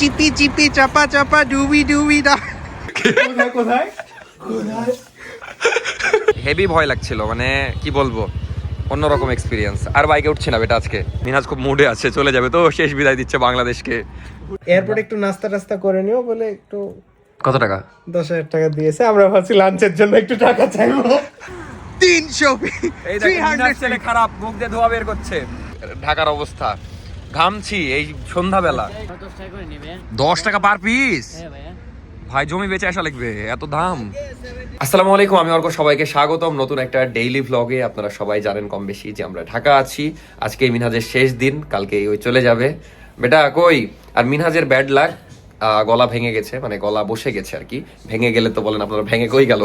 চিপি চিপি চাপা চাপা ডুবি ডুবি দা কোথায় কোথায় কোথায় হেভি ভয় লাগছিল, মানে কি বলবো, অন্যরকম এক্সপিরিয়েন্স। আর বাইকে উঠছি না বেটা আজকে। মিনহাজ খুব মুডে আছে, চলে যাবে তো, শেষ বিদায় দিচ্ছে বাংলাদেশকে। এয়ারপোর্টে একটু নাস্তা টাস্তা করে নিও বলে একটু। কত টাকা? 10,000 টাকা দিয়েছে, আমরা ভাবছি লাঞ্চের জন্য একটু টাকা চাইবো। 300 এই ছেলে খারাপ, মুখ দিয়ে ধোয়া বের করছে। ঢাকার অবস্থা, ঘামছি এই সন্ধ্যাবেলা। 10 টাকা পার পিস? ভাই জমি বেচে আসা লাগবে, এত দাম। আসসালামু আলাইকুম, আমি অর্ক, সবাইকে স্বাগতম নতুন একটা ডেইলি ভ্লগে। আপনারা সবাই জানেন কম বেশি যে আমরা ঢাকা আছি। আজকে মিনহাজের শেষ দিন, কালকে ওই চলে যাবে বেটা। কই আর মিনহাজের ব্যাড লাক, গলা ভেঙে গেছে, মানে গলা বসে গেছে আর কি। ভেঙে গেলে তো বলেন আপনারা, ভেঙে কই গেল,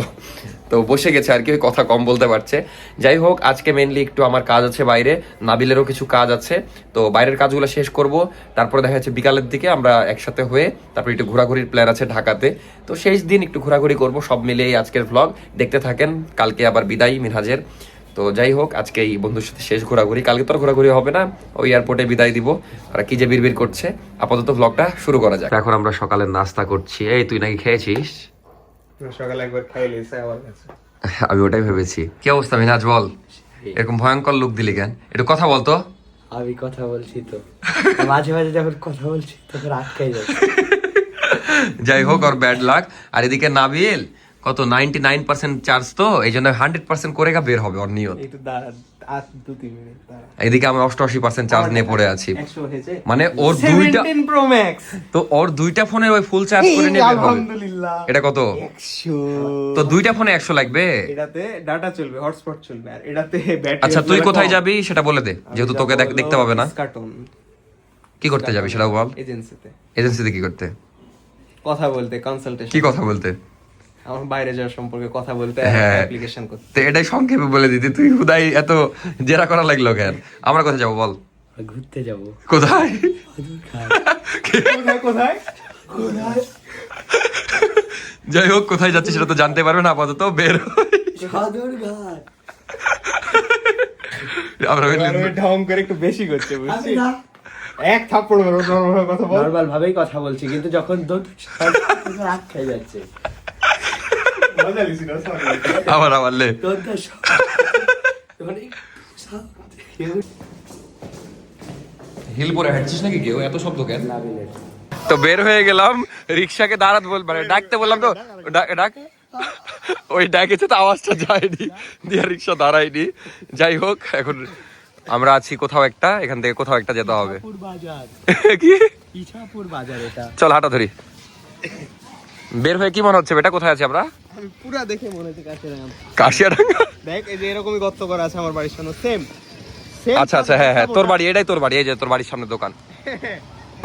তো বসে গেছে আর কি, ওই কথা কম বলতে পারছে। যাই হোক, আজকে মেনলি একটু আমার কাজ আছে বাইরে, নাবিলেরও কিছু কাজ আছে, তো বাইরের কাজগুলো শেষ করব। তারপরে দেখা যাচ্ছে বিকালের দিকে আমরা একসাথে হয়ে তারপর একটু ঘোরাঘুরির প্ল্যান আছে ঢাকাতে। তো শেষ দিন একটু ঘোরাঘুরি করব, সব মিলিয়ে আজকের ভ্লগ দেখতে থাকেন। কালকে আবার বিদায় মিনহাজের। তো যাই হোক, আজকে এই বন্ধুর সাথে শেষ ঘোরাঘুরি, কালকে তো আর ঘোরাঘুরি হবে না, ওই এয়ারপোর্টে বিদায় দিব। আর কি যে বিড়বিড় করছে, আপাতত ভ্লগটা শুরু করা যাক। এখন আমরা সকালে নাস্তা করছি। এই তুই নাকি খেয়েছিস? সকালে একবার খাই লিয়েছে আমার কাছে। আমি ওটাই ভেবেছি। কি অবস্থা মিনহাজ, বল, এরকম ভয়ঙ্কর লুক দিলি কেন? একটু কথা বলতো। আমি কথা বলছি তো, মাঝে মাঝে যখন কথা বলছি তখন আটকাই যাচ্ছে। যাই হোক, আর ব্যাড লাক। আর এদিকে নাবিল কত 99% চার্জ, তো এই জন্য 100% করে বের হবে ওর নিয়ত। একটু দাঁড়া, আর 2-3 মিনিট দাঁড়া। এদিকে আমি 88% চার্জ নিয়ে পড়ে আছি, 100 হয়েছে। মানে ওর দুইটা 17 Pro Max, তো ওর দুইটা ফোনে ওই ফুল চার্জ করে নিয়ে বের হবে। আলহামদুলিল্লাহ। এটা কত? 100। তো দুইটা ফোনে 100 লাগবে। এটাতে ডাটা চলবে, হটস্পট চলবে, আর এটাতে ব্যাটারি। আচ্ছা তুই কোথায় যাবি সেটা বলে দে, যেহেতু তোকে দেখতে পাবে না। কার্টুন কি করতে যাবি সেটাও বল। এজেন্সিতে। এজেন্সিতে কি করতে? কথা বলতে, কনসালটেশন। কি কথা বলতে? আমার বাইরে যাওয়ার সম্পর্কে কথা বলতে, হ্যাঁ, অ্যাপ্লিকেশন করতে। তো এটাই সংক্ষেপে বলে দিতি, তুই হুদাই এত জেরা করা লাগলো কেন? আমরা কোথায় যাবো বল? ঘুরতে যাব। কোথায় কোথায় কোথায় কোথায়? যাই হোক, কোথায় যাচ্ছি সেটা তো জানতে পারবে না, আপাতত বের হই। সদরঘাট। আমরা ঢং করে একটু বেশি করছে, বুঝছি? এক থাপ্পড় মারো, নরমাল কথা বল। নরমাল ভাবেই কথা বলছি, কিন্তু যখন রাগ খেয়ে যাচ্ছে। মজা লিসি না সরি। আবার লে। হিল পরে হাঁটছিস নাকি? কেউ এত শব্দ কেন? তো বের হয়ে গেলাম, রিক্সাকে দাঁড়াতে মানে ডাকতে বললাম, তো ডাক ওই ডাকেছে তো আওয়াজটা যায়নি, দিয়ে রিক্সা দাঁড়ায়নি। যাই হোক, এখন আমরা আছি কোথাও একটা, এখান থেকে কোথাও একটা যেতে হবে। কি ইছাপুর বাজার এটা? চল হাঁটা ধরি। বের হয়ে কি মনে হচ্ছে বেটা, কোথায় আছি আমরা? আমি পুরো দেখে মনে হচ্ছে কাশিয়াডাঙ্গা। কাশিয়াডাঙ্গা? দেখ, এই যে এরকমই গর্ত করা আছে আমার বাড়ির সামনে, সেম। আচ্ছা আচ্ছা, হ্যাঁ হ্যাঁ, তোর বাড়ি, এটাই তোর বাড়ি, এই যে তোর বাড়ির সামনে দোকান।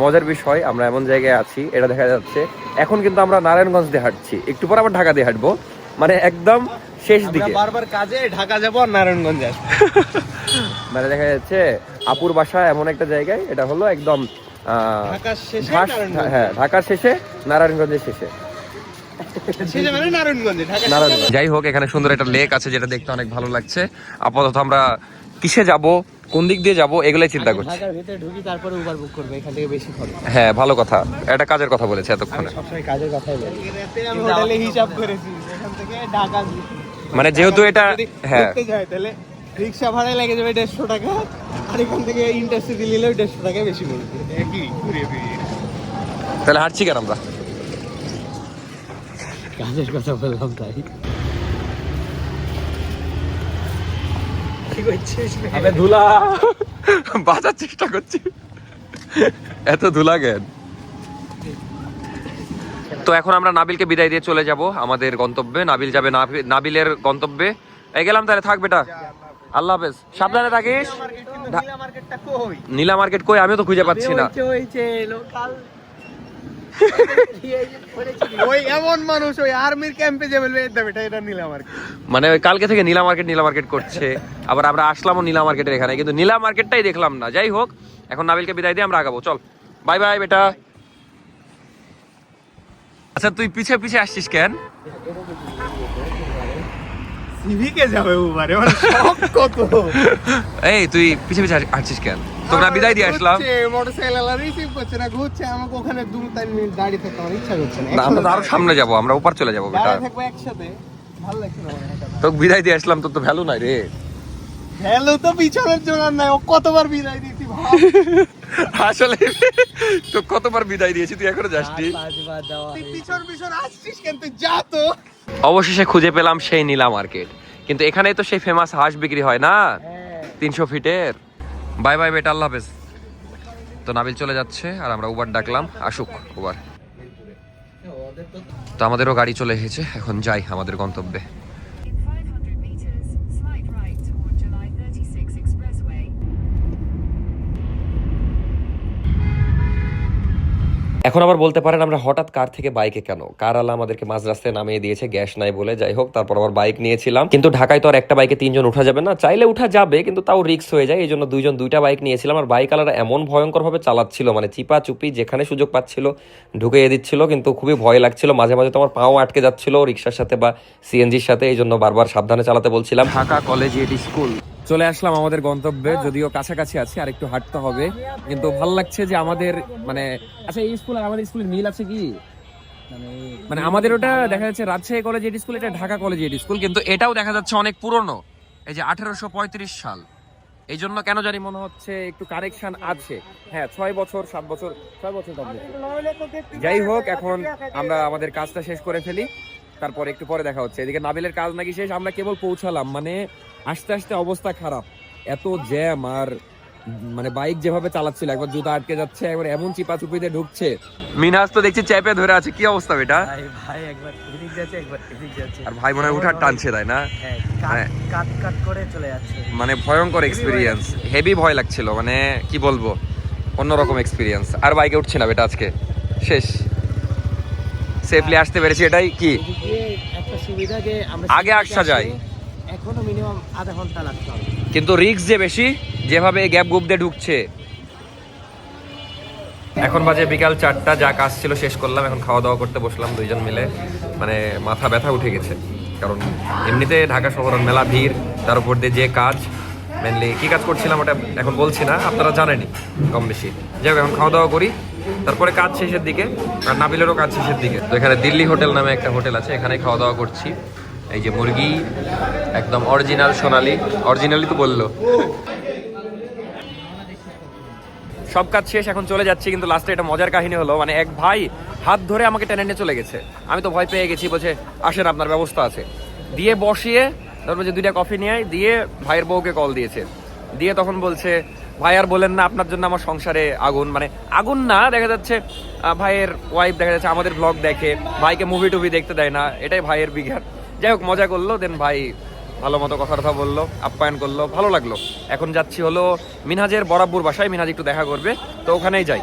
মজার বিষয়, আমরা এমন জায়গায় আছি, এটা দেখা যাচ্ছে এখন কিন্তু আমরা নারায়ণগঞ্জ দিয়ে হাঁটছি, একটু পর আবার ঢাকা দিয়ে হাঁটবো, মানে একদম শেষ দিকে। বারবার কাজে ঢাকা যাবো আর নারায়ণগঞ্জে আসবো। মানে দেখা যাচ্ছে আপুর বাসা এমন একটা জায়গায়, এটা হলো একদম ঢাকার শেষে হ্যাঁ, ঢাকার শেষে নারায়ণগঞ্জের শেষে। মানে নারায়ণগঞ্জে, ঢাকা। যাই হোক, এখানে সুন্দর একটা লেক আছে যেটা দেখতে অনেক ভালো লাগছে। আপাতত আমরা কিসে যাব, কোন দিক দিয়ে যাব, এগুলাই চিন্তা করছি। ঢাকার ভিতরে ঢুকি, তারপরে উবার বুক করব, এখান থেকে বেশি খরচ। হ্যাঁ, ভালো কথা, এটা কাজের কথা বলেছে এতক্ষণে। সবসময় কাজের কথাই বলি। আমি হোটেলে হিসাব করেছি, এখান থেকে ঢাকা মানে যেহেতু এটা, হ্যাঁ, ঘুরতে যায় তাহলে রিকশা ভাড়া লেগে যাবে 150 টাকা, আর এখান থেকে ইন্টারসিটি নিলেও 150 টাকা বেশি পড়বে। একই ঘুরে ফিরে। তাহলে হাঁটছি কেন আমরা? কাজের কথা বললাম তাই। কি করছিস? আবে ধুলা বাঁচার চেষ্টা করছি, এত ধুলা কেন? তো এখন আমরা নাবিলকে বিদায় দিয়ে চলে যাব আমাদের গন্তব্যে। নাবিল যাবে নাবিলের গন্তব্যে। এই গেলাম তাহলে, থাক বেটা, আল্লাহ হাফেজ, সাবধানে থাকিস। নীলা মার্কেট কই? আমিও তো খুঁজে পাচ্ছি না। ওই এমন মানুষ ওই আর্মির ক্যাম্পে যে বলবে এটা নীলা মার্কেট, মানে ওই কালকে থেকে নীলা মার্কেট করছে, আবার আমরা আসলামও নীলা মার্কেটের এখানে, কিন্তু নীলা মার্কেটটাই দেখলাম না। যাই হোক, এখন নাবিলকে বিদায় দিয়ে আমরা আগাবো, চল। বাই বাই বেটা। আচ্ছা তুই পিছে পিছে আসছিস কেন? সিভিকে যাবে উবারে, মানে শখ কত। এই তুই পিছে পিছে আসছিস কেন? তোমরা বিদায় দিয়ে আসলাম। মোটরসাইকেল রিসিভ করছে না, ঘুরছে, আমাকে ওখানে 2-3 মিনিট দাঁড়িয়ে থাকতে আমার ইচ্ছা করছে না। না আমরা তো আরো সামনে যাবো, আমরা উপর চলে যাবো বেটা। দাঁড়িয়ে থাকবো একসাথে, ভালো লাগছে না আমার। তো বিদায় দিয়ে আসলাম, তোর তো ভ্যালু নাই রে। ভ্যালু তো পিছনের জন্য নাই, ও কতবার বিদায় দিয়েছি ভাব। আসলে তো কতবার বিদায় দিয়েছি, তুই এখনো যাসনি। তুই পিছন আসছিস কেন, তুই যা তো। অবশেষে খুঁজে পেলাম সেই নীলা মার্কেট, কিন্তু এখানেই তো সেই ফেমাস হাঁস বিক্রি হয় না 300 ফিটের। বাই বাই বেটা, আল্লাহ হাফেজ। তো নাবিল চলে যাচ্ছে আর আমরা উবার ডাকলাম, আসুক উবার। তো আমাদেরও গাড়ি চলে এসেছে, এখন যাই আমাদের গন্তব্যে। এখন আবার বলতে পারেন আমরা হঠাৎ কার থেকে বাইকে কেন, কার আলা আমাদেরকে মাঝ রাস্তায় নামিয়ে দিয়েছে গ্যাস নাই বলে। যাই হোক, তারপর আবার বাইক নিয়েছিলাম, কিন্তু ঢাকায় তো আর একটা বাইকে 3 জন উঠা যাবে না। চাইলে উঠা যাবে কিন্তু তাও রিস্ক হয়ে যায়, এই জন্য 2 জন 2টা বাইক নিয়েছিলাম। আর বাইক আলারা এমন ভয়ঙ্কর ভাবে চালাচ্ছিল, মানে চিপা চুপি যেখানে সুযোগ পাচ্ছিল ঢুকিয়ে দিচ্ছিল, কিন্তু খুবই ভয় লাগছিল। মাঝে মাঝে তো আমার পাও আটকে যাচ্ছিল রিক্সার সাথে বা সিএনজির সাথে, এই জন্য বারবার সাবধানে চালাতে বলছিলাম। ঢাকা কলেজিয়েট স্কুল চলে আসলাম আমাদের গন্তব্যে, যদিও কাছাকাছি আছি, আর একটু হাঁটতে হবে, কিন্তু ভালো লাগছে যে আমাদের মানে আচ্ছা এই স্কুল আর আমাদের স্কুলের মিল আছে কি? মানে আমাদের ওটা দেখা যাচ্ছে রাজশাহী কলেজিয়েট স্কুল, এটা ঢাকা কলেজিয়েট স্কুল, কিন্তু এটাও দেখা যাচ্ছে অনেক পুরনো, এই যে 1835 সাল। এই জন্য কেন জানি মনে হচ্ছে একটু কারেকশন আছে। হ্যাঁ 6 বছর 7 বছর 6 বছর কমপ্লিট। যাই হোক, এখন আমরা আমাদের কাজটা শেষ করে ফেলি, তারপর একটু পরে দেখা হচ্ছে। এদিকে নাবিলের কাজ নাকি শেষ, আমরা কেবল পৌঁছালাম, মানে আস্তে আস্তে অবস্থা খারাপ, এত জ্যাম। আর মানে বাইক যেভাবে চালাচ্ছিল, একবার জুতা আটকে যাচ্ছে, একবার এমন চিপাচুপিতে ঢুকছে। মিনহাজ তো দেখছি চেপে ধরে আছে, কি অবস্থা বেটা? ভাই একবার এদিক যাচ্ছে, একবার এদিক যাচ্ছে, আর ভাই মনে হয় উঠার টানছে, তাই না? হ্যাঁ, কাট করে চলে যাচ্ছে। মানে ভয়ঙ্কর এক্সপিরিয়েন্স, হেভি ভয় লাগছিল, মানে কি বলবো, অন্যরকম এক্সপিরিয়েন্স। আর বাইকে উঠছে না বেটা আজকে, শেষ। সেফলি আসতে পেরেছি, এটাই কি একটা সুবিধা যে আমরা আগে আসা যায়, এখনো মিনিমাম আধা ঘন্টা লাগতে হবে, কিন্তু রিস্ক যে বেশি, যেভাবে গ্যাপ গুপ দিয়ে ঢুকছে। এখন বাজে বিকাল 4টা, যা কাজ ছিল শেষ করলাম, এখন খাওয়া দাওয়া করতে বসলাম 2 জন মিলে। মানে মাথা ব্যথা উঠে গেছে, কারণ এমনিতে ঢাকা শহর মেলা ভিড়, তার উপর দিয়ে যে কাজ, মেনলি কি কাজ করছিলাম ওটা এখন বলছি না, আপনারা জানেনই কম বেশি। যাই হোক, এখন খাওয়া দাওয়া করি, তারপরে কাজ শেষের দিকে, আর নাবিলেরও কাজ শেষের দিকে। তো এখানে দিল্লি হোটেল নামে একটা হোটেল আছে, এখানে খাওয়া দাওয়া করছি। এই যে মুরগি একদম অরিজিনাল সোনালি, অরিজিনালি তো বললো। সব কাজ শেষ, এখন চলে যাচ্ছি, কিন্তু লাস্টে একটা মজার কাহিনী হলো, মানে এক ভাই হাত ধরে আমাকে টেনে নিয়ে চলে গেছে। আমি তো ভয় পেয়ে গেছি, বলছে আসেন আপনার ব্যবস্থা আছে, দিয়ে বসিয়ে তারপর যে 2টা কফি নিয়ে দিয়ে ভাইয়ের বউকে কল দিয়েছে, দিয়ে তখন বলছে ভাই আর বলেন না, আপনার জন্য আমার সংসারে আগুন। মানে আগুন না, দেখা যাচ্ছে ভাইয়ের ওয়াইফ দেখা যাচ্ছে আমাদের ব্লগ দেখে, ভাইকে মুভি টুভি দেখতে দেয় না, এটাই ভাইয়ের বিঘাত। যাই হোক, মজা করলো, দেন ভাই ভালো মতো কথা বললো, আপ্যায়ন করলো, ভালো লাগলো। এখন যাচ্ছি হলো মিনহাজের বরাবর বাসায়, মিনহাজ একটু দেখা করবে, তো ওখানেই যাই।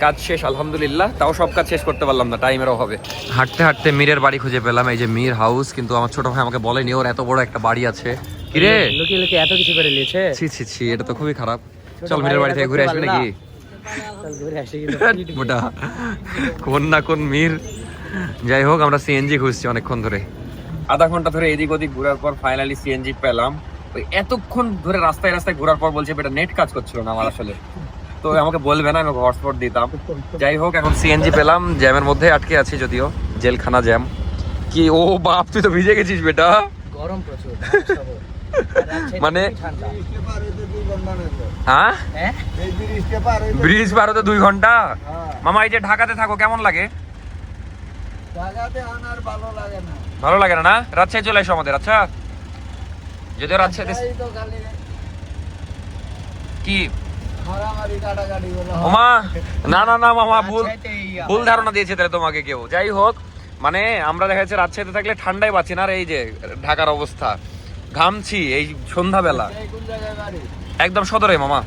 কাজ শেষ আলহামদুলিল্লাহ, তাও সব কাজ শেষ করতে পারলাম না, টাইমের অভাবে। হাঁটতে হাঁটতে মীরের বাড়ি খুঁজে পেলাম, এই যে মীর হাউস, কিন্তু আমার ছোট ভাই আমাকে বলেনি ওর এত বড় একটা বাড়ি আছে। কিরে লুকিয়ে লুকিয়ে এত কিছু করে নিয়েছে, ছি ছি ছি, এটা তো খুবই খারাপ। চল মীরের বাড়ি থেকে ঘুরে আসবি নাকি? মোটা কোন না কোন মীর। যাই হোক, আমরা সিএনজি খুঁজছি অনেকক্ষণ ধরে, আধা ঘন্টা ধরে এদিক ওদিক ঘোরার পর ফাইনালি সিএনজি পেলাম। ওই এতক্ষণ ধরে রাস্তায় রাস্তায় ঘোরার পর বলছে বেটা নেট কাজ করছিল না আমার আসলে, তো আমাকে বলবে না, আমি হটস্পট দিতাম। যাই হোক, এখন সিএনজি পেলাম, জ্যামের মধ্যে আটকে আছি, যদিও জেলখানা জ্যাম। কি ও বাপ, তুই তো ভিজে গেছিস বেটা, গরম প্রচুর। মানে হ্যাঁ ব্রিজ পার হতে 2 ঘন্টা। মামা এই যে ঢাকাতে থাকো, কেমন লাগে? ভালো লাগে না? রাজশাহী চলে এসো আমাদের। আচ্ছা, যদিও রাজশাহী কি ওমা, না না না মামা, ভুল ধারণা দিয়েছে তাহলে তোমাকে কেউ। যাই হোক, মানে আমরা দেখা যাচ্ছে রাজশাহীতে থাকলে ঠান্ডায় বাঁচি না, আর এই যে ঢাকার অবস্থা, ঘামছি এই সন্ধ্যাবেলা। একদম সদরে মামা।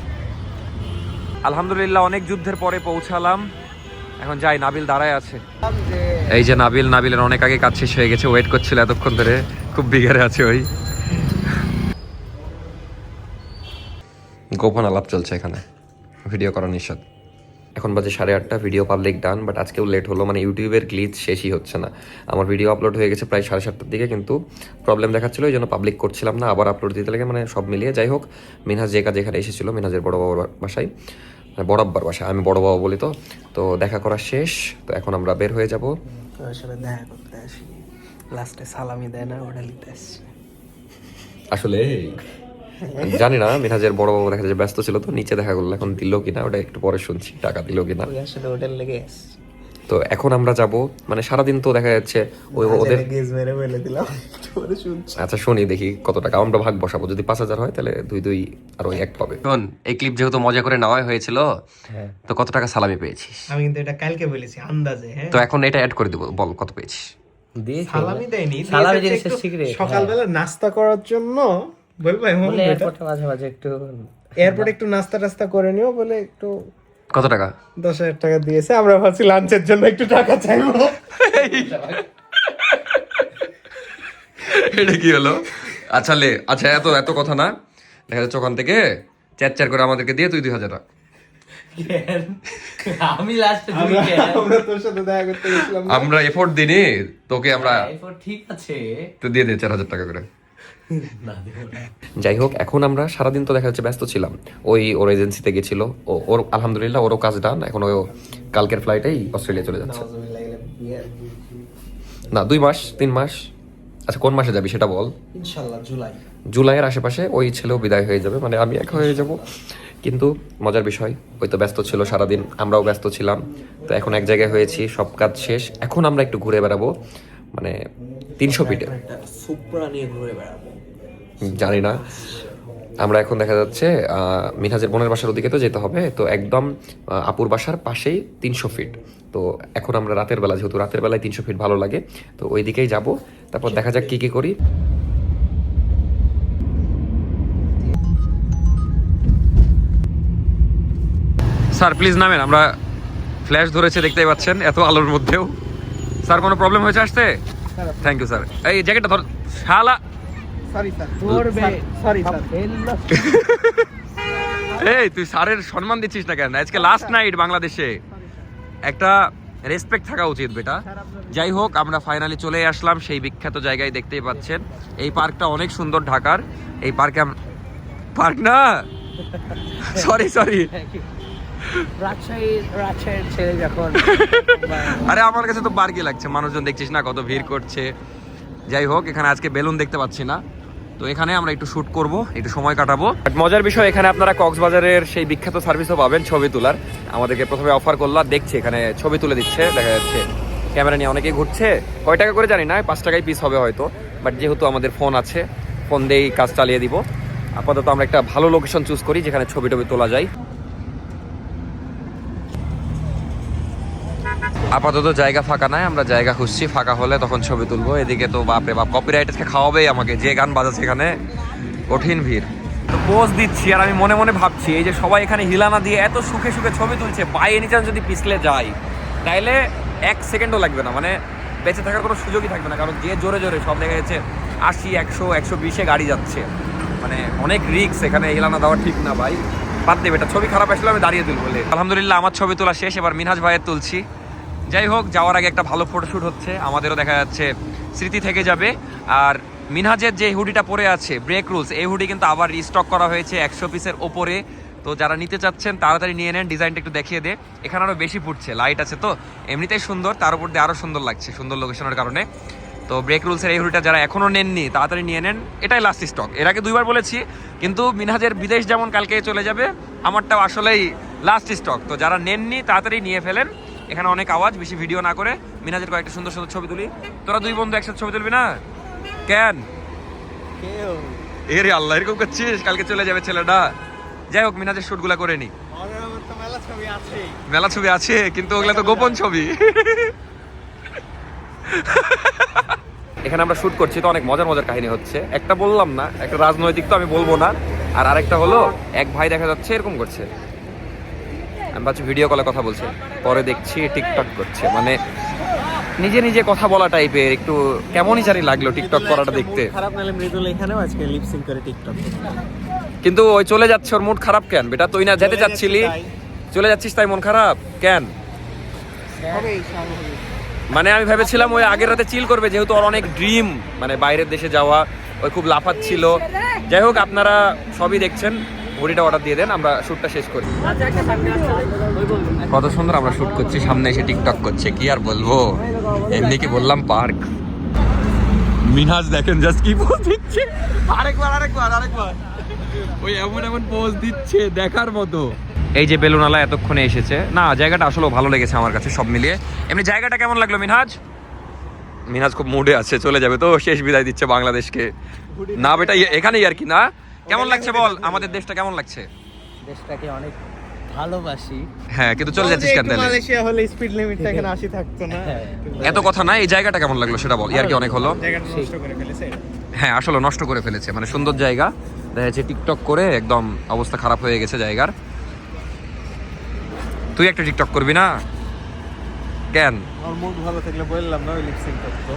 আলহামদুলিল্লাহ, অনেক যুদ্ধের পরে পৌঁছালাম, এখন যাই। নাবিল দাঁড়ায় আছে, এই যে নাবিলের অনেক আগে কাজ শেষ হয়ে গেছে, ওয়েট করছিল এতক্ষণ ধরে, খুব বিগারে আছে। ওই গোপন আলাপ চলছে এখানে, ভিডিও করা নিষেধ। এখন বাজে 8:30, ভিডিও পাবলিক ডান, বাট আজকেও লেট হলো, মানে ইউটিউবের গ্লিচ শেষই হচ্ছে না। আমার ভিডিও আপলোড হয়ে গেছে প্রায় 7:30টার দিকে, কিন্তু প্রবলেম দেখাচ্ছিল, এই জন্য পাবলিক করছিলাম না, আবার আপলোড দিতে লাগে, মানে সব মিলিয়ে। যাই হোক, মিনহাজ যে কাজে এখানে এসেছিলো, মিনহাজের বড় বাবার বাসায়, মানে বড় আব্বার বাসায়, আমি বড় বাবা বলি, তো দেখা করা শেষ। তো এখন আমরা বের হয়ে যাব। দেখা করতে আসি, লাস্টে সালামি দেয় না, ওটা নিতে আসছি। আসলে জানি না, মিনহাজের বড় বাবা দেখা যায় ব্যস্ত ছিল, তো নিচে দেখা করলো, এখন দিল কিনা ওটা একটু পরে শুনছি, টাকা দিল কিনা। আসলে হোটেল লেগে আসছি। তো এখন আমরা যাব, মানে সারাদিন তো দেখা যাচ্ছে ওদের গেজ মেরে ফেলে দিলাম, শুনছি। আচ্ছা শুনি দেখি কত টাকা আমরা ভাগ বসাবো, যদি 5,000 হয় তাহলে 2 আর ওই 1 পাবে। শোন, এই ক্লিপ যেহেতু মজা করে নেওয়া হয়েছিল, তো কত টাকা সালামি পেয়েছিস? আমি কিন্তু এটা কালকে বলেছি আন্দাজে। হ্যাঁ, তো এখন এটা অ্যাড করে দেবো, বল কত পেয়েছিস? সালামি দেয়নি, সালামি জিনিসের সিক্রেট। সকালবেলা নাস্তা করার জন্য বলবো, এয়ারপোর্টে মাঝে মাঝে একটু এয়ারপোর্টে একটু নাস্তা টাস্তা করে নিও বলে একটু। কত টাকা? 10,000 টাকা দিয়েছে। আমরা ভাবছি লাঞ্চের জন্য একটু টাকা চাইবো। এটা কি হলো? আচ্ছা এত কথা না, দেখা যাচ্ছে ওখান থেকে চার করে আমাদেরকে দিয়ে তুই 2,000 টাকা। আমি লাস্টে আমরা তোর সাথে দেখা করতে গেছিলাম, আমরা এফোর্ট দিনি তোকে, আমরা এফোর্ট ঠিক আছে, তো দিয়ে দে 4,000 টাকা করে। যাই হোক, এখন আমরা সারাদিন তো দেখা যাচ্ছে ব্যস্ত ছিলাম, ওর এজেন্সিতে গেছিল, ওর আলহামদুলিল্লাহ ওরও কাজ ডান, এখন ও কালকের ফ্লাইটেই অস্ট্রেলিয়া চলে যাচ্ছে। না 2 মাস 3 মাস, আচ্ছা কোন মাসে যাবি সেটা বল। ইনশাআল্লাহ জুলাইয়ের আশেপাশে ওই ছেলেও বিদায় হয়ে যাবে, মানে আমি একা হয়ে যাব। কিন্তু মজার বিষয়, ওই তো ব্যস্ত ছিল সারাদিন, আমরাও ব্যস্ত ছিলাম, তো এখন এক জায়গায় হয়েছি, সব কাজ শেষ, এখন আমরা একটু ঘুরে বেড়াবো, মানে 300 ফিটে সুপ্রা নিয়ে ঘুরে বেড়াবো। জানি না, আমরা এখন দেখা যাচ্ছে মিনহাজের বোনের বাসার ওদিকে তো যেতে হবে, তো একদম আপুর বাসার পাশেই 300 ফিট। তো এখন আমরা রাতের বেলা, যেহেতু রাতের বেলায় 300 ফিট ভালো লাগে, তো ওই দিকেই যাবো, তারপর দেখা যাক কি করি। স্যার প্লিজ নামেন, আমরা ফ্ল্যাশ ধরেছে দেখতেই পাচ্ছেন এত আলোর মধ্যেও। স্যার কোনো প্রবলেম হয়েছে আসতে? Thank you sir. এই জ্যাকেটটা ধর শালা। Sorry sir, sorry sir. এই তুই স্যারের সম্মান দিচ্ছিস না কেন? আজকে লাস্ট নাইট বাংলাদেশে, একটা রেসপেক্ট থাকা উচিত বেটা। যাই হোক, আমরা ফাইনালি চলে আসলাম সেই বিখ্যাত জায়গায়, দেখতেই পাচ্ছেন এই পার্কটা অনেক সুন্দর ঢাকার। এই পার্কে পার্ক না, সরি রাজশাহীর ছেলে যখন আরে আমার কাছে তো পার্কই লাগছে, মানুষজন দেখছিস না কত ভিড় করছে। যাই হোক, এখানে আজকে বেলুন দেখতে পাচ্ছি না, তো এখানে আমরা একটু শুট করব, একটু সময় কাটাবো। মজার বিষয়, এখানে আপনারা কক্সবাজারের সেই বিখ্যাত সার্ভিসও পাবেন ছবি তোলার। আমাদেরকে প্রথমে অফার করলো, দেখছি এখানে ছবি তুলে দিচ্ছে, দেখা যাচ্ছে ক্যামেরা নিয়ে অনেকেই ঘুরছে। কয় টাকা করে জানি না, 5 টাকায় পিস হবে হয়তো, বাট যেহেতু আমাদের ফোন আছে, ফোন দিয়েই কাজ চালিয়ে দিব। আপাতত আমরা একটা ভালো লোকেশন চুজ করি যেখানে ছবি টবি তোলা যায়। আপাতত জায়গা ফাঁকা নাই, আমরা জায়গা খুঁজছি, ফাঁকা হলে তখন ছবি তুলবো। এদিকে তো বাপরে বাপ, কপিরাইট খাওয়াবেই আমাকে, যে গান বাজাচ্ছে এখানে, কঠিন ভিড়। তো পোজ দিচ্ছি আর আমি মনে মনে ভাবছি, এই যে সবাই এখানে হিলানা দিয়ে এত সুখে সুখে ছবি তুলছে, বাই এনি চান্স যদি পিছলে যায় তাইলে 1 সেকেন্ডও লাগবে না, মানে বেঁচে থাকার কোনো সুযোগই থাকবে না। কারণ যে জোরে জোরে সব দেখা যাচ্ছে 80, 100, 120-এ গাড়ি যাচ্ছে, মানে অনেক রিস্ক, এখানে হিলানা দেওয়া ঠিক না ভাই। বাদ দেবে, এটা ছবি খারাপ আসলে আমি দাঁড়িয়ে তুলবো। আলহামদুলিল্লাহ আমার ছবি তোলা শেষ, এবার মিনহাজ ভাইয়ের তুলছি। যাই হোক, যাওয়ার আগে একটা ভালো ফটোশ্যুট হচ্ছে, আমাদেরও দেখা যাচ্ছে স্মৃতি থেকে যাবে। আর মিনহাজের যে হুডিটা পরে আছে ব্রেক রুলস, এই হুডি কিন্তু আবার রিস্টক করা হয়েছে 100 পিসের ওপরে। তো যারা নিতে চাচ্ছেন তাড়াতাড়ি নিয়ে নেন, ডিজাইনটা একটু দেখিয়ে দে। এখানে আরও বেশি ফুটছে, লাইট আছে তো এমনিতেই সুন্দর, তার উপর দিয়ে আরও সুন্দর লাগছে সুন্দর লোকেশনের কারণে। তো ব্রেক রুলসের এই হুডিটা যারা এখনও নেননি তাড়াতাড়ি নিয়ে নেন, এটাই লাস্ট স্টক। এর আগে 2বার বলেছি, কিন্তু মিনহাজের বিদেশ যেমন কালকে চলে যাবে, আমারটাও আসলেই লাস্ট স্টক। তো যারা নেননি তাড়াতাড়ি নিয়ে ফেলেন। এখানে অনেক আওয়াজ, বেশি ভিডিও না করে মিনহাজের কয়েকটা সুন্দর সুন্দর ছবি তুলি। তোরা 2 বন্ধু একসাথে ছবি তুলবি না কেন? এরে আল্লাহ, এরকম করছিস, কালকে চলে যাবে ছেলেটা। যাই হোক, মিনহাজের শুটগুলা করে নি, মেলা ছবি আছে, কিন্তু ওগুলা তো গোপন ছবি। এখানে আমরা শুট করছি, তো অনেক মজার মজার কাহিনী হচ্ছে। একটা বললাম না, একটা রাজনৈতিক, তো আমি বলবো না। আর আরেকটা হলো, এক ভাই দেখা যাচ্ছে এরকম করছে, আমি ভাবছি ভিডিও কলে কথা বলছে, পরে দেখছি টিকটক করছে, মানে নিজে নিজে কথা বলা টাইপের, একটু কেমনই জানি লাগলো টিকটক করাটা দেখতে। খারাপ নালে মৃদুল এখানেও আজকে লিপসিং করে টিকটক, কিন্তু ওই চলে যাচ্ছে, ওর মুড খারাপ কেন বেটা? তুই না যেতে চাচ্ছিলি? চলে যাচ্ছিস তাই মন খারাপ কেন? মানে আমি ভেবেছিলাম ওই আগের রাতে চিল করবে, যেহেতু ওর অনেক ড্রিম, মানে বাইরের দেশে যাওয়া, ওই খুব লাফাচ্ছিল। যাই হোক, আপনারা সবই দেখছেন, ঘড়িটা অর্ডার দিয়ে দেন, আমরা শ্যুটটা শেষ করি। কত সুন্দর আমরা শ্যুট করছি, সামনে এসে টিকটক করছে, কি আর বলবো, এমনি কি বললাম পার্ক। মিনহাজ দেখেন জাস্ট কি পোজ দিচ্ছে, আরেকবার ওই এমন পোজ দিচ্ছে দেখার মতো। এই যে বেলুনালা এতক্ষণে এসেছে, না জায়গাটা আসলে ভালো লেগেছে আমার কাছে সব মিলিয়ে। এমনি জায়গাটা কেমন লাগলো মিনহাজ? মিনহাজ খুব মুডে আছে, চলে যাবে তো, শেষ বিদায় দিচ্ছে বাংলাদেশকে। না বেটা এখানেই আর কি। না কেমন লাগছে বল, আমাদের দেশটা কেমন লাগছে? দেশটাকে অনেক ভালোবাসি। হ্যাঁ, কিন্তু চলে যাচ্ছিস কেন তাহলে? মালয়েশিয়া হলে স্পিড লিমিটটা এখানে 80 থাকতো না। এত কথা না, এই জায়গাটা কেমন লাগলো সেটা বল। ইয়ার কি অনেক হলো। জায়গাটা নষ্ট করে ফেলেছে। হ্যাঁ, আসলে নষ্ট করে ফেলেছে, মানে সুন্দর জায়গা দেখা যাচ্ছে টিকটক করে একদম অবস্থা খারাপ হয়ে গেছে জায়গার। তুই একটা টিকটক করবি না কেন? আমার মুড ভালো থাকলে বললাম না, ওই লিপসিং করতে।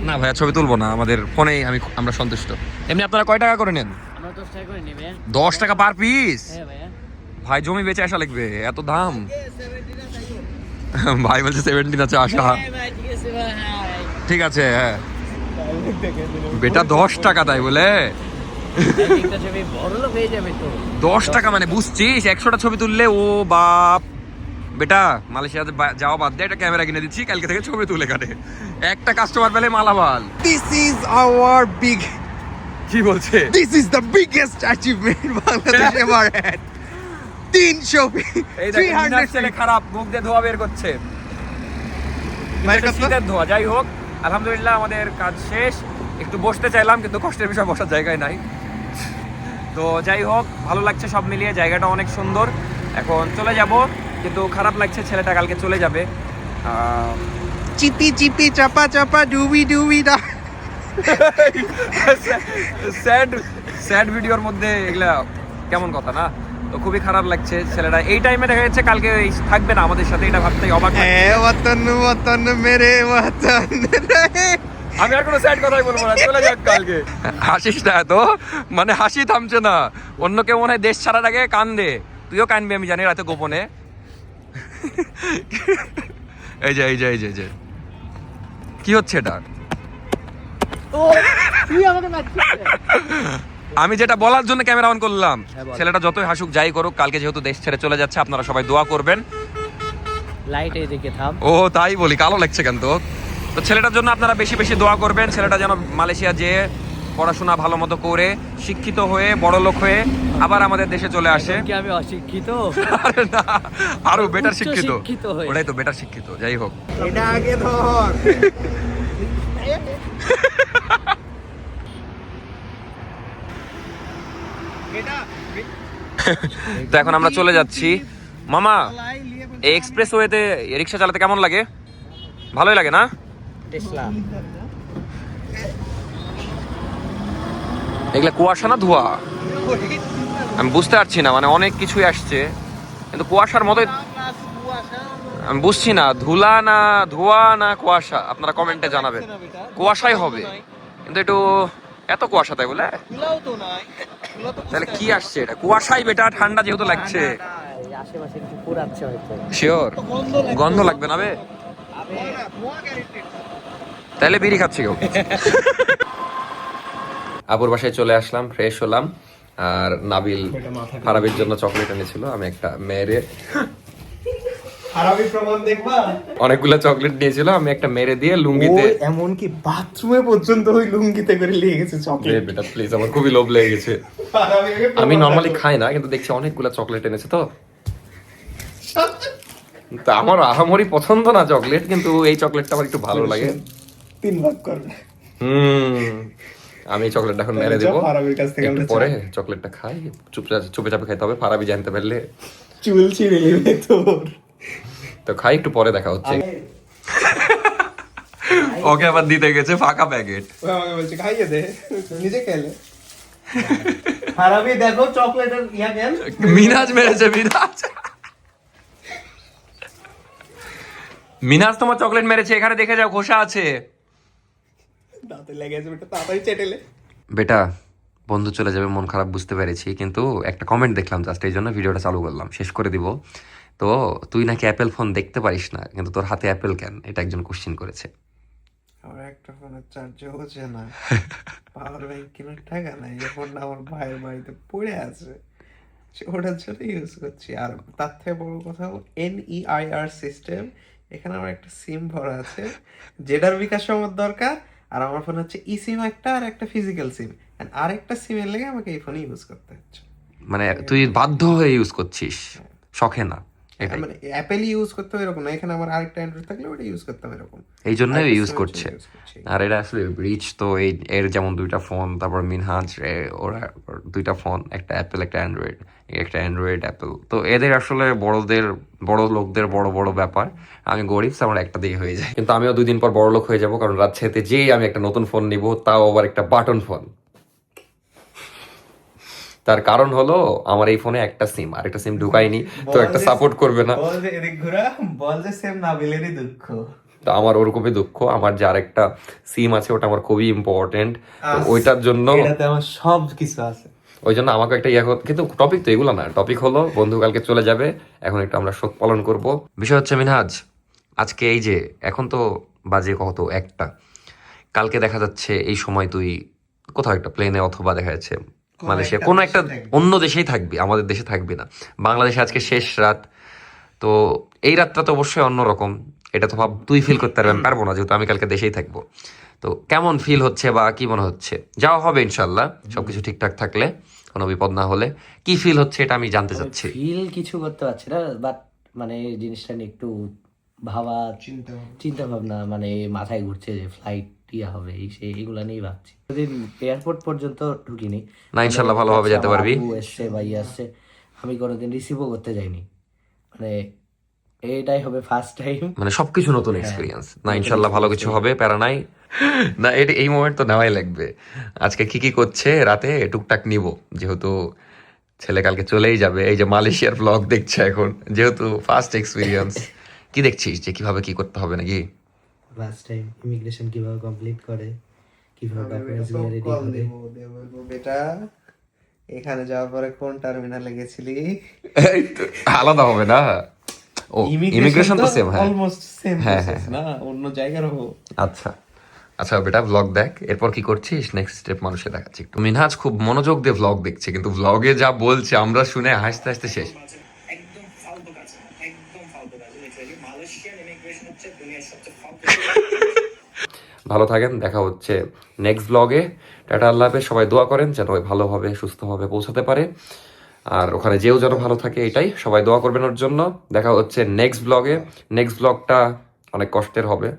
না ভাইয়া, ছবি তুলবো না, আমাদের ফোনেই আমরা সন্তুষ্ট। এমনি আপনারা কয় টাকা করে নেন? আমরা 10 টাকা করে নেবে। 10 টাকা পার পিস? হ্যাঁ ভাইয়া। ভাই জমি বেচে আসা লাগবে, এত দাম। ভাই বলছে 17 আছে আসা। ভাই ঠিক আছে ভাই। ঠিক আছে, হ্যাঁ বেটা 10 টাকা তাই বলে? একটা ছবি বড় লোক হয়ে যাবে তো। 10 টাকা মানে বুঝছিস, 100টা ছবি তুললে ও বাপ। বেটা মালয়েশিয়াতে যাওয়া বাদ দিয়ে একটা ক্যামেরা কিনে দিচ্ছি, কালকে থেকে ছবি তুলে কাটে। একটা কাস্টমার পেলে মালামাল। This is our big, কি বলছে? this is the biggest achievement Bangladesh ever had. 300 ছেলে খারাপ, মুখ দিয়ে ধোয়া বের করছে, শীতের ধোয়া। যাই হোক, আলহামদুলিল্লাহ আমাদের কাজ শেষ। একটু বসতে চাইলাম কিন্তু কষ্টের বিষয়, বসার জায়গায় নাই। তো যাই হোক, ভালো লাগছে সব মিলিয়ে, জায়গাটা অনেক সুন্দর। এখন চলে যাব, কিন্তু খারাপ লাগছে, ছেলেটা কালকে চলে যাবে। চিপি চিপি চাপা চাপা ডুবি ডুবি দা। স্যাড ভিডিওর মধ্যে এগুলা কেমন কথা না? তো খুবই খারাপ লাগছে। ছেলেটা এই টাইমে দেখা যাচ্ছে কালকে থাকবে না আমাদের সাথে, এটা ভাবতেই অবাক লাগছে। ওয়াতন ওয়াতন মেরে ওয়াতন রে। আমি আর কোনো স্যাড কথাই বলবো না, চলে যাক কালকে। হাসিস না তো, মানে হাসি থামছে না। অন্য কেউ মনে হয় দেশ ছাড়ার আগে কান্দে, তুইও কানবি আমি জানি, রাতে গোপনে। এই যে এই যে এই যে এই যে কি হচ্ছে এটা? তুই আমাকে মারছিস। আমি যেটা বলার জন্য ক্যামেরা অন করলাম, ছেলেটা যতই হাসুক যাই করুক, কালকে যেহেতু দেশ ছেড়ে চলে যাচ্ছে, আপনারা সবাই দোয়া করবেন। লাইট এদিকে থাম। ও তাই বলি, কালো লাগছে কেন তো? তো ছেলেটার জন্য আপনারা বেশি বেশি দোয়া করবেন, ছেলেটা যেন মালয়েশিয়া যেয়ে পড়াশোনা ভালো মতো করে শিক্ষিত হয়ে বড়লোক হয়ে আবার আমাদের দেশে চলে আসে। কি আমি অশিক্ষিত? আরে না, আরো বেটার উচ্চ শিক্ষিত শিক্ষিত হয়ে। ওটাই তো, বেটার শিক্ষিত। যাই হোক, এটা আগে ধর। তো এখন আমরা চলে যাচ্ছি। মামা, এই এক্সপ্রেস ওয়েতে রিক্সা চালাতে কেমন লাগে? ভালোই লাগে না? টেসলা। এগুলা কুয়াশা না ধোঁয়া আমি বুঝতে পারছি না, মানে অনেক কিছুই আসছে কিন্তু কুয়াশার মতোই আমি বুঝছি না, ধুলা না ধোঁয়া না কুয়াশা, আপনারা কমেন্টে জানাবেন। কুয়াশাই হবে, কিন্তু একটু এত কুয়াশা তাই বলে? তাহলে কি আসছে এটা? কুয়াশাই বেটা, ঠান্ডা যেহেতু লাগছে। আশেপাশে কিছু পুরাচ্ছে হয়তো। শিওর গন্ধ লাগবে না বে? তাহলে বিড়ি খাচ্ছি কেউ। আপুর বাসায় চলে আসলাম, ফ্রেশ হলাম, আর নাবিল ফারাবির জন্য চকলেট এনেছিল। আমি একটা মেরে আরবি প্রমাণ দেখবা? অনেকগুলো চকলেট নিয়েছিল, আমি একটা মেরে দিয়ে লুঙ্গিতে। এমন কি বাথরুমে পর্যন্ত ওই লুঙ্গিতে করে নিয়ে গেছে চকলেট। বেটা প্লিজ, আমার খুবই লোভ লেগে গেছে। আমি নরমালি খাই না, কিন্তু দেখছি অনেকগুলো চকলেট এনেছে। তো আমার আহামরি পছন্দ না চকলেট, কিন্তু এই চকলেটটা আমার একটু ভালো লাগে। 3 ভাগ করবে। আমি চকলেটটা এখন মেরে দেবো, ফারাবির কাছ থেকে একটু পরে চকলেটটা খাই। চুপে চাপে খাইতে হবে, ফারাবি জানতে পারলে চুল ছিঁড়ে নেবে তোর। তো খাই, একটু পরে দেখা হচ্ছে। ওকে আবার দিতে গেছে ফাঁকা প্যাকেট। ও আমাকে বলছে খাইয়ে দে, নিজে খেলে। ফারাবি দেখো চকলেটের ইয়া কেন? মিনাজ মেরেছে, মিনাজ তোমার চকলেট মেরেছে, এখানে দেখে যাও, খোসা আছে। দাঁতে লেগেছে বেটা, তাড়াতাড়ি চেটেলে। বেটা বন্ধু চলে যাবে, মন খারাপ বুঝতে পেরেছি, কিন্তু একটা কমেন্ট দেখলাম জাস্ট, এই জন্য ভিডিওটা চালু করলাম, শেষ করে দিব। তো তুই নাকি অ্যাপেল ফোন দেখতে পারিস না, কিন্তু তোর হাতে অ্যাপেল কেন, এটা একজন কোশ্চেন করেছে। আমার একটা ফোনের চার্জও হচ্ছে না, পাওয়ার ব্যাংক কেনার টাকা নাই, এই ফোনটা আমার ভাইয়ের বাড়িতে পড়ে আছে, ওটার জন্য ইউজ করছি। আর তার থেকে বড় কথা, NEIR সিস্টেম, এখানে আমার একটা সিম ভরা আছে যেটার বিকাশ আমার দরকার, আর আমার ফোন হচ্ছে ই সিম একটা আর একটা ফিজিক্যাল সিম, আর একটা সিমের লেগে আমাকে এই ফোনে ইউজ করতে হচ্ছে। মানে তুই বাধ্য হয়ে ইউজ করছিস, শখে না, এটাই। মানে অ্যাপেল ইউজ করতে হবে এরকম না, এখানে আমার আরেকটা অ্যান্ড্রয়েড থাকলে ওটা ইউজ করতে হবে এরকম, এই জন্যই আরেকটা ইউজ SIM-এর করছে। জন্য use করছি। আর এটা আসলে রিচ তো, এর যেমন 2টা ফোন, তারপর মিনহাজ ওরা 2টা ফোন, একটা অ্যাপেল একটা অ্যান্ড্রয়েড, একটা অ্যান্ড্রয়েড অ্যাপেল, তো এদের আসলে বড় লোকদের বড় বড় ব্যাপার। আমি গরিব, আমার একটা দিয়ে হয়ে যায়। কিন্তু আমিও 2 দিন পর বড় লোক হয়ে যাব, কারণ রাজশাহীতে যেই আমি একটা নতুন ফোন নিব, তাও আবার একটা বাটন ফোন। তার কারণ হলো আমার এই ফোনে একটা সিম, আর একটা সিম ঢুকাইনি, তো একটা সাপোর্ট করবে না। বল যে এদিক ঘোরা, বল যে সেম না বিলেরই দুঃখ। তো আমার ওরকমই দুঃখ, আমার যে আরেকটা সিম আছে ওটা আমার খুবই ইম্পর্টেন্ট, তো ওইটার জন্য এটাতে আমার সব কিছু আছে। ওই জন্য আমাকে একটা কিন্তু টপিক তো এগুলো না, টপিক হলো বন্ধু কালকে চলে যাবে, এখন একটু আমরা শোক পালন করব। বিষয় হচ্ছে মিনহাজ, আজকে এই যে এখন তো বাজে কত 1টা, কালকে দেখা যাচ্ছে এই সময় তুই কোথাও একটা প্লেনে, অথবা দেখা যাচ্ছে মালয়েশিয়া, কোনো একটা অন্য দেশেই থাকবি, আমাদের দেশে থাকবি না। বাংলাদেশে আজকে শেষ রাত, তো এই রাতটা তো অবশ্যই অন্যরকম, এটা তো ভাব তুই ফিল করতে পারবো না, যেহেতু আমি কালকে দেশেই থাকবো। তো কেমন ফিল হচ্ছে বা কি মনে হচ্ছে? যাওয়া হবে ইনশাল্লাহ, সবকিছু ঠিকঠাক থাকলে, কোনো বিপদ না হলে। কি ফিল হচ্ছে এটা আমি জানতে চাচ্ছি। ফিল কিছু করতে পারছি না, বাট মানে জিনিসটা নিয়ে একটু ভাবা, চিন্তা ভাবনা মানে মাথায় ঘুরছে যে ফ্লাইট ইয়া হবে, এই সেই এগুলা নিয়েই ভাবছি। যদি এয়ারপোর্ট পর্যন্ত ঢুকিনি না, ইনশাল্লাহ ভালোভাবে যেতে পারবি। আমার আপু এসছে বা ইয়ে আসছে, আমি কোনোদিন রিসিভও করতে যাইনি, মানে এইটাই হবে ফার্স্ট টাইম, মানে সবকিছু নতুন এক্সপিরিয়েন্স। না ইনশাল্লাহ ভালো কিছু হবে, প্যারা নাই। না এই মোমেন্ট তো নেওয়াই লাগবে। আজকে কি করছে রাতে টুকটাক নিব, যেহেতু ছেলে কালকে চলেই যাবে। এই যে মালয়েশিয়ার ব্লগ দেখছে এখন, যেহেতু ফার্স্ট এক্সপিরিয়েন্স। কি দেখছিস যে কিভাবে কি করতে হবে নাকি? ফার্স্ট টাইম ইমিগ্রেশন কিভাবে কমপ্লিট করে, কিভাবে ডকুমেন্টস নিয়ে রেডি করে। বেটা, এখানে যাওয়ার পরে কোন টার্মিনালে গেছিলি? আলাদা হবে না? ও ইমিগ্রেশন তো সেম, হ্যাঁ অলমোস্ট সেম প্রসেস না, অন্য জায়গার হবো। আচ্ছা আচ্ছা বেটা, ব্লগ দেখ, এরপর কি করছিস নেক্সট স্টেপ মানুষে দেখাচ্ছি একটু। মিনহাজ খুব মনোযোগ দিয়ে ব্লগ দেখছে, কিন্তু ব্লগে যা বলছে আমরা শুনে হাসতে হাসতে শেষ। একদম ফালতু কাজ, একদম ফালতু কাজ। লিটারালি মালয়েশিয়ান ইমিগ্রেশন হচ্ছে দুনিয়ার সবচেয়ে ফালতু। ভালো থাকেন, দেখা হচ্ছে নেক্সট ব্লগে। টাটা, আল্লাহ হাফেজ। সবাই দোয়া করেন যেন ওই ভালোভাবে সুস্থভাবে পৌঁছাতে পারে, আর ওখানে যেও যেন ভালো থাকে, এটাই সবাই দোয়া করবেন ওর জন্য। দেখা হচ্ছে নেক্সট ব্লগে। নেক্সট ব্লগটা অনেক কষ্টের হবে,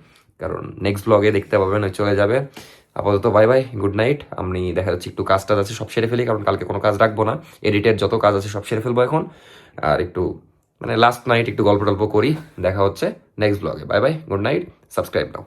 কারণ নেক্সট ব্লগে দেখতে পাবেন ওই চলে যাবে। আপাতত বাই বাই, গুড নাইট। আমি দেখা যাচ্ছে একটু কাজ টাজ আছে সব সেরে ফেলি, কারণ কালকে কোনো কাজ রাখবো না, এডিটের যত কাজ আছে সব সেরে ফেলবো এখন। আর একটু মানে লাস্ট নাইট একটু গল্প টল্প করি। দেখা হচ্ছে নেক্সট ব্লগে, bye bye, good night, subscribe নাও।